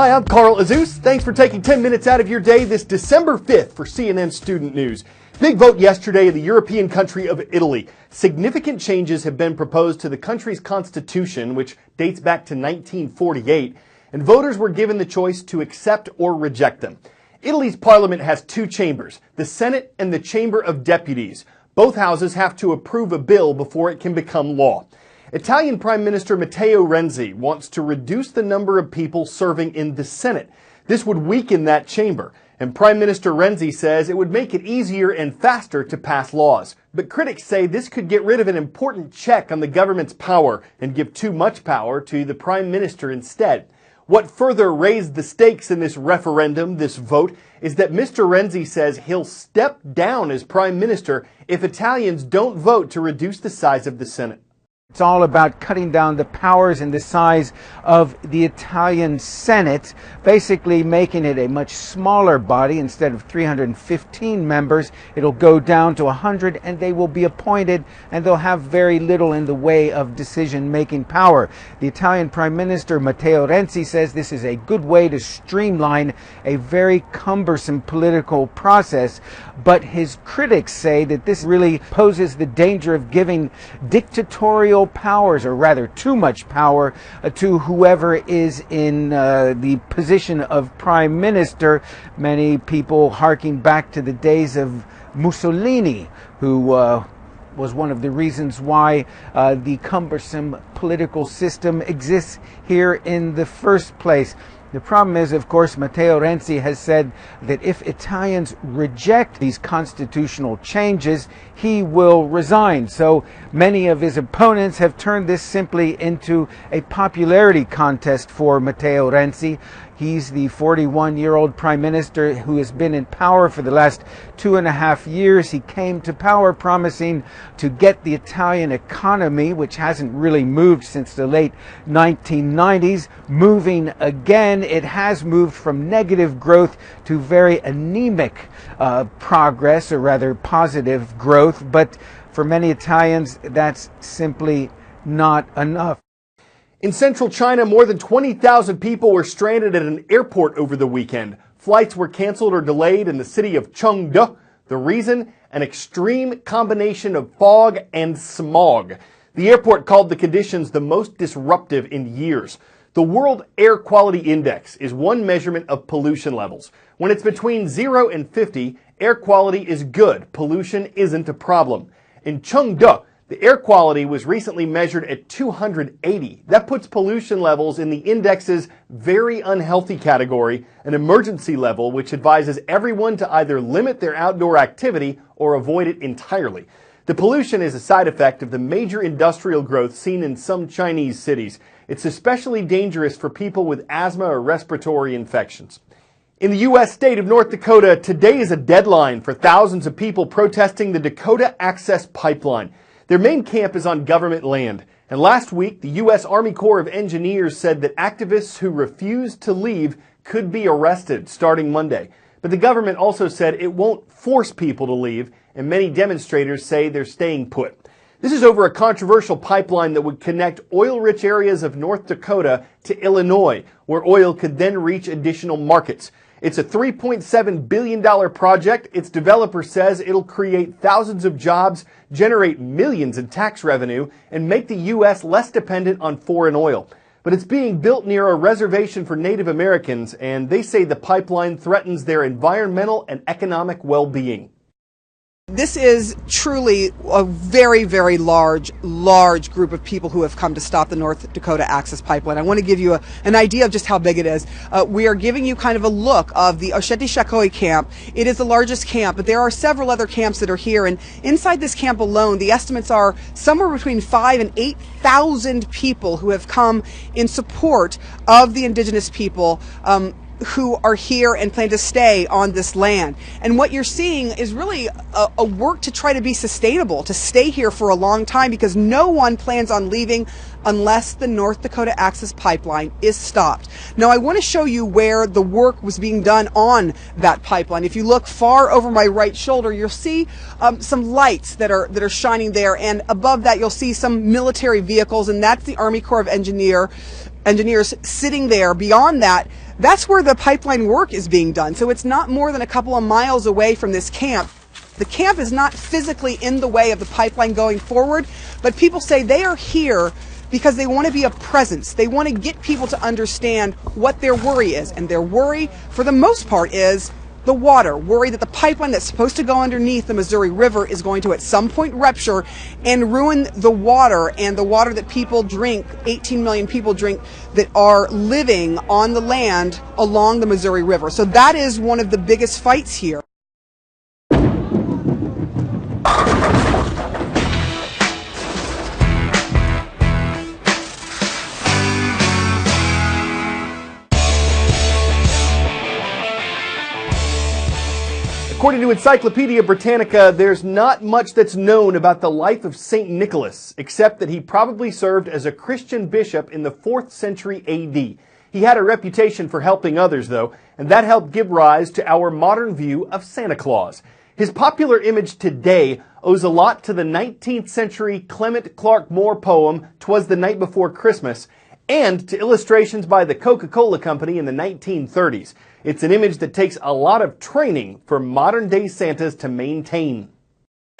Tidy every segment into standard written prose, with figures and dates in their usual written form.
Hi, I'm Carl Azus. Thanks for taking 10 minutes out of your day this December 5th for CNN Student News. Big vote yesterday in the European country of Italy. Significant changes have been proposed to the country's constitution, which dates back to 1948, and voters were given the choice to accept or reject them. Italy's parliament has two chambers, the Senate and the Chamber of Deputies. Both houses have to approve a bill before it can become law. Italian Prime Minister Matteo Renzi wants to reduce the number of people serving in the Senate. This would weaken that chamber, and Prime Minister Renzi says it would make it easier and faster to pass laws. But critics say this could get rid of an important check on the government's power and give too much power to the Prime Minister instead. What further raised the stakes in this referendum, this vote, is that Mr. Renzi says he'll step down as Prime Minister if Italians don't vote to reduce the size of the Senate. It's all about cutting down the powers and the size of the Italian Senate, basically making it a much smaller body. Instead of 315 members, it'll go down to 100, and they will be appointed, and they'll have very little in the way of decision-making power. The Italian Prime Minister, Matteo Renzi, says this is a good way to streamline a very cumbersome political process, but his critics say that this really poses the danger of giving dictatorial powers, or rather too much power, to whoever is in the position of Prime Minister. Many people harking back to the days of Mussolini, who was one of the reasons why the cumbersome political system exists here in the first place. The problem is, of course, Matteo Renzi has said that if Italians reject these constitutional changes, he will resign. So many of his opponents have turned this simply into a popularity contest for Matteo Renzi. He's the 41-year-old prime minister who has been in power for the last 2.5 years. He came to power promising to get the Italian economy, which hasn't really moved since the late 1990s, moving again. It has moved from negative growth to very anemic progress, or rather positive growth. But for many Italians, that's simply not enough. In central China, more than 20,000 people were stranded at an airport over the weekend. Flights were canceled or delayed in the city of Chengdu. The reason? An extreme combination of fog and smog. The airport called the conditions the most disruptive in years. The World Air Quality Index is one measurement of pollution levels. When it's between 0 and 50, air quality is good. Pollution isn't a problem. In Chengdu, the air quality was recently measured at 280. That puts pollution levels in the index's very unhealthy category, an emergency level which advises everyone to either limit their outdoor activity or avoid it entirely. The pollution is a side effect of the major industrial growth seen in some Chinese cities. It's especially dangerous for people with asthma or respiratory infections. In the U.S. state of North Dakota, today is a deadline for thousands of people protesting the Dakota Access Pipeline. Their main camp is on government land, and last week the U.S. Army Corps of Engineers said that activists who refuse to leave could be arrested starting Monday. But the government also said it won't force people to leave, and many demonstrators say they're staying put. This is over a controversial pipeline that would connect oil-rich areas of North Dakota to Illinois, where oil could then reach additional markets. It's a $3.7 billion project. Its developer says it'll create thousands of jobs, generate millions in tax revenue, and make the U.S. less dependent on foreign oil. But it's being built near a reservation for Native Americans, and they say the pipeline threatens their environmental and economic well-being. This is truly a very, very large group of people who have come to stop the North Dakota Access Pipeline. I want to give you an idea of just how big it is. We are giving you kind of a look of the Osheti-Shakoi camp. It is the largest camp, but there are several other camps that are here. And inside this camp alone, the estimates are somewhere between 5,000 and 8,000 people who have come in support of the indigenous people who are here and plan to stay on this land. And what you're seeing is really a work to try to be sustainable, to stay here for a long time, because no one plans on leaving unless the North Dakota Access Pipeline is stopped. Now, I want to show you where the work was being done on that pipeline. If you look far over my right shoulder, you'll see some lights that are shining there, and above that you'll see some military vehicles, and that's the Army Corps of Engineers engineers sitting there. Beyond that, that's where the pipeline work is being done. So it's not more than a couple of miles away from this camp. The camp is not physically in the way of the pipeline going forward, but people say they are here because they want to be a presence. They want to get people to understand what their worry is. And their worry, for the most part, is the water. Worry that the pipeline that's supposed to go underneath the Missouri River is going to at some point rupture and ruin the water, and the water that people drink, 18 million people drink, that are living on the land along the Missouri River. So that is one of the biggest fights here. According to Encyclopedia Britannica, there's not much that's known about the life of St. Nicholas, except that he probably served as a Christian bishop in the 4th century AD. He had a reputation for helping others, though, and that helped give rise to our modern view of Santa Claus. His popular image today owes a lot to the 19th century Clement Clarke Moore poem, "'Twas the Night Before Christmas," and to illustrations by the Coca-Cola Company in the 1930s. It's an image that takes a lot of training for modern-day Santas to maintain.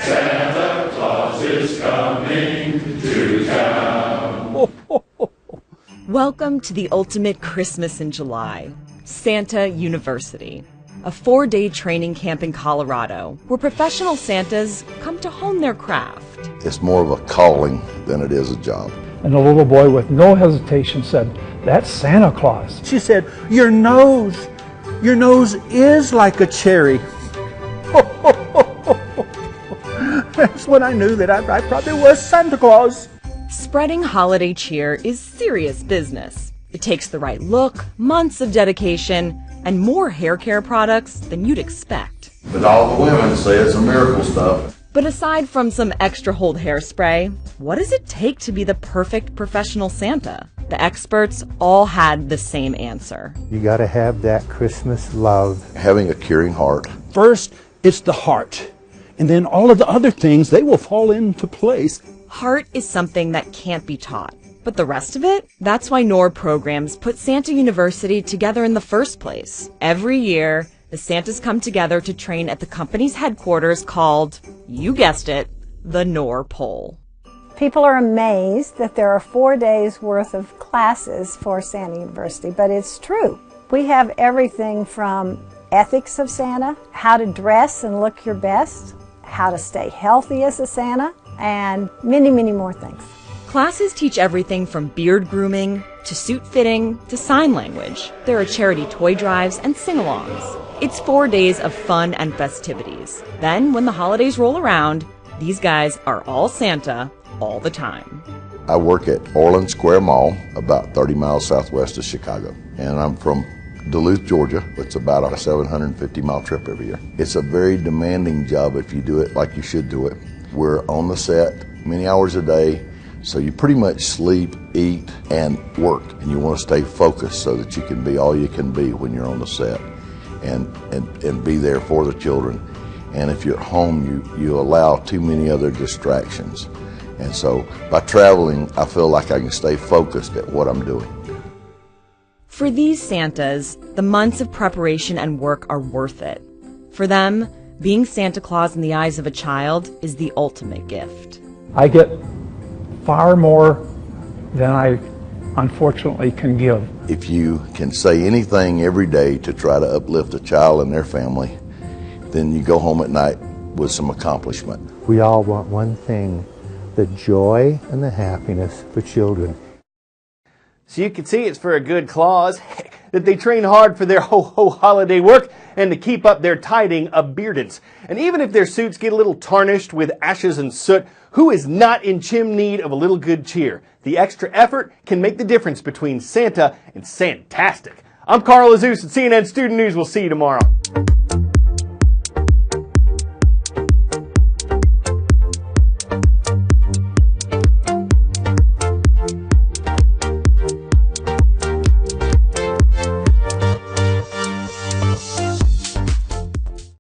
Santa Claus is coming to town. Welcome to the ultimate Christmas in July, Santa University, a 4-day training camp in Colorado where professional Santas come to hone their craft. It's more of a calling than it is a job. And the little boy with no hesitation said, "That's Santa Claus." She said, your nose is like a cherry." That's when I knew that I probably was Santa Claus. Spreading holiday cheer is serious business. It takes the right look, months of dedication, and more hair care products than you'd expect. But all the women say it's a miracle stuff. But aside from some extra hold hairspray, what does it take to be the perfect professional Santa? The experts all had the same answer. You got to have that Christmas love. Having a caring heart. First, it's the heart. And then all of the other things, they will fall into place. Heart is something that can't be taught. But the rest of it? That's why NOR programs put Santa University together in the first place. Every year, the Santas come together to train at the company's headquarters called, you guessed it, the NOR Pole. People are amazed that there are 4 days worth of classes for Santa University, but it's true. We have everything from ethics of Santa, how to dress and look your best, how to stay healthy as a Santa, and many, many more things. Classes teach everything from beard grooming to suit fitting to sign language. There are charity toy drives and sing-alongs. It's 4 days of fun and festivities. Then, when the holidays roll around, these guys are all Santa all the time. I work at Orland Square Mall, about 30 miles southwest of Chicago. And I'm from Duluth, Georgia. It's about a 750-mile trip every year. It's a very demanding job if you do it like you should do it. We're on the set many hours a day, so you pretty much sleep, eat, and work. And you want to stay focused so that you can be all you can be when you're on the set and be there for the children. And if you're at home, you allow too many other distractions. And so by traveling, I feel like I can stay focused at what I'm doing. For these Santas, the months of preparation and work are worth it. For them, being Santa Claus in the eyes of a child is the ultimate gift. I get far more than I unfortunately can give. If you can say anything every day to try to uplift a child and their family, then you go home at night with some accomplishment. We all want one thing, the joy and the happiness for children. So you can see it's for a good cause that they train hard for their ho-ho holiday work and to keep up their tiding abundance. And even if their suits get a little tarnished with ashes and soot, who is not in need of a little good cheer? The extra effort can make the difference between Santa and Santastic. I'm Carl Azus at CNN Student News. We'll see you tomorrow.